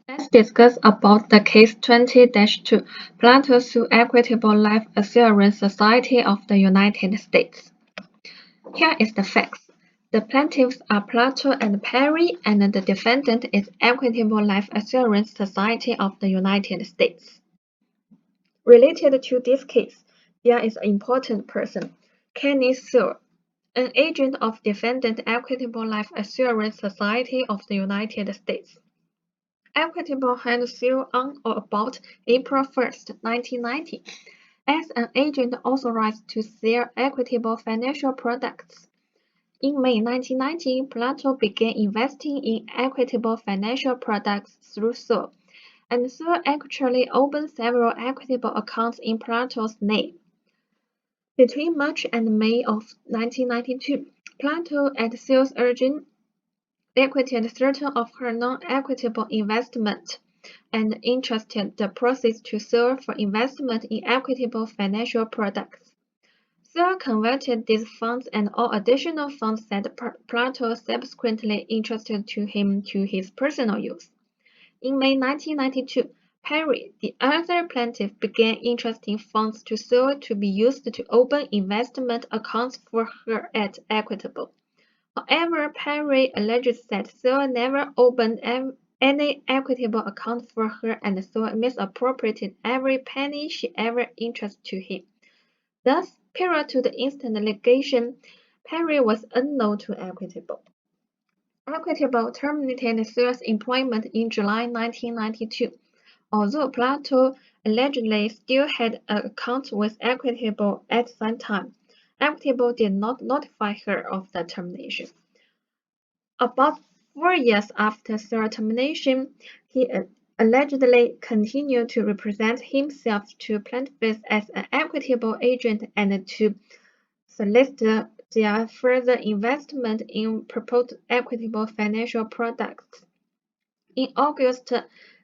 Let's discuss about the case 20-2, Plato sue Equitable Life Assurance Society of the United States. Here is the facts. The plaintiffs are Plato and Perry, and the defendant is Equitable Life Assurance Society of the United States. Related to this case, there is an important person, Kenneth Searle, an agent of defendant Equitable Life Assurance Society of the United States. Equitable had sued on or about April 1, 1990, as an agent authorized to sell Equitable financial products. In May 1990, Plato began investing in Equitable financial products through Searle, and Searle actually opened several Equitable accounts in Plato's name. Between March and May of 1992, Plato and Searle's agent liquidated certain of her non-equitable investments and entrusted the proceeds to Searle for investment in Equitable financial products. Searle converted these funds and all additional funds that Plato subsequently entrusted to him to his personal use. In May 1992, Perry, the other plaintiff, began entrusting funds to Searle to be used to open investment accounts for her at Equitable. However, Perry alleges that Searle never opened any Equitable account for her and Searle misappropriated every penny she ever entrusted to him. Thus, prior to the instant litigation, Perry was unknown to Equitable. Equitable terminated Searle's employment in July 1992. Although Plato allegedly still had an account with Equitable at that time, Equitable did not notify her of the termination. About 4 years after Searle's termination, he allegedly continued to represent himself to plaintiffs as an Equitable agent and to solicit their further investment in proposed Equitable financial products. In August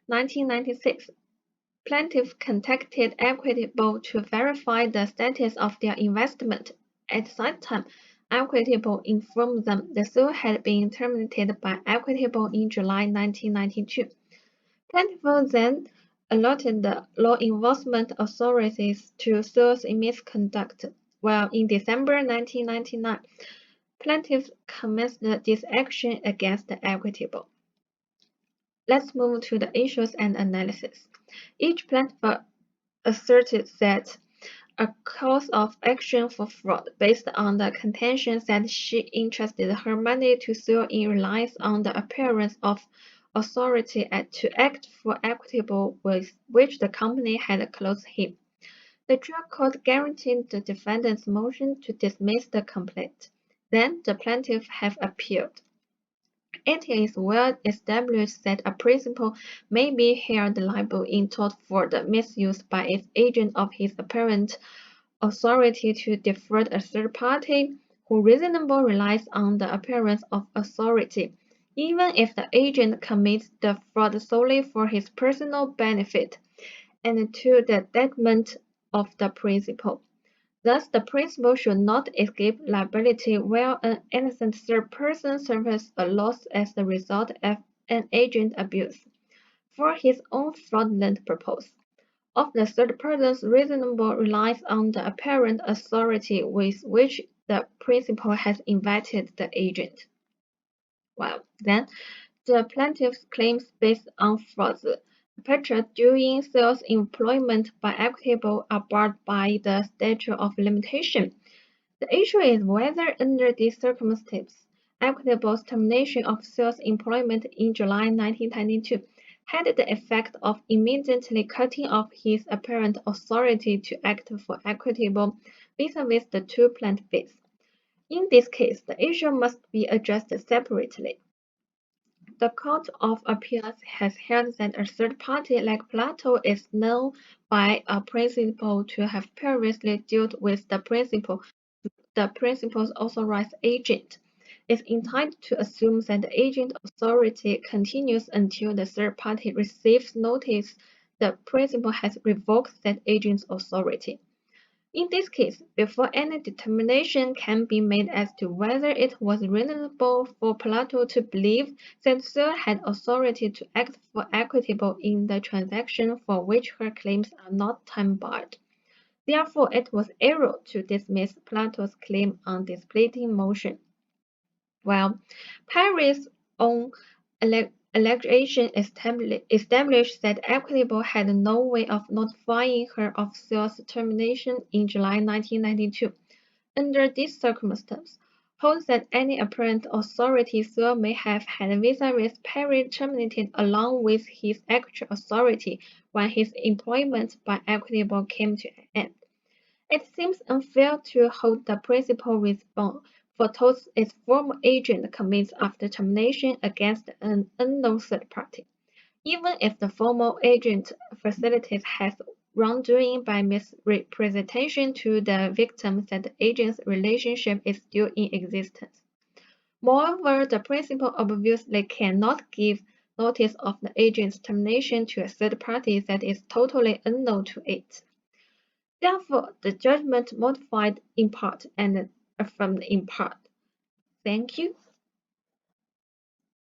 1996, plaintiffs contacted Equitable to verify the status of their investment. At that time, Equitable informed them the suit had been terminated by Equitable in July 1992. Plaintiffs then alerted the law enforcement authorities to Searle's misconduct, while in December 1999, plaintiffs commenced this action against Equitable. Let's move to the issues and analysis. Each plaintiff asserted that a cause of action for fraud based on the contention that she entrusted her money to Searle in reliance on the appearance of authority to act for Equitable with which the company had clothed him. The trial court granted the defendant's motion to dismiss the complaint. Then the plaintiffs have appealed. It is well established that a principal may be held liable in tort for the misuse by its agent of his apparent authority to defraud a third party who reasonably relies on the appearance of authority, even if the agent commits the fraud solely for his personal benefit and to the detriment of the principal. Thus, the principal should not escape liability while an innocent third person suffers a loss as the result of an agent abuse for his own fraudulent purpose, of the third person's reasonable reliance on the apparent authority with which the principal has invited the agent. Well, then, the plaintiff's claims based on fraud perpetrated during Searle's employment by Equitable are barred by the statute of limitation. The issue is whether, under these circumstances, Equitable's termination of Searle's employment in July 1992 had the effect of immediately cutting off his apparent authority to act for Equitable vis-à-vis the two plaintiffs. In this case, the issue must be addressed separately. The Court of Appeals has held that a third party like Plato is known by a principal to have previously dealt with the principal's authorized agent, is entitled to assume that the agent's authority continues until the third party receives notice the principal has revoked that agent's authority. In this case, before any determination can be made as to whether it was reasonable for Plato to believe that Sue had authority to act for equitable in the transaction for which her claims are not time-barred. Therefore, it was error to dismiss Plato's claim on the splitting motion. Well, Parry's own allegation established that Equitable had no way of notifying her of Sue's termination in July 1992. Under this circumstance, holds that any apparent authority Sue may have had vis-a-vis Parry terminated along with his actual authority when his employment by Equitable came to an end. It seems unfair to hold the principal responsible for those its former agent commits after termination against an unknown third party, even if the former agent facilitates has wrongdoing by misrepresentation to the victim that the agent's relationship is still in existence. Moreover, the principal obviously cannot give notice of the agent's termination to a third party that is totally unknown to it. Therefore, the judgment modified in part and affirmed in part. Thank you.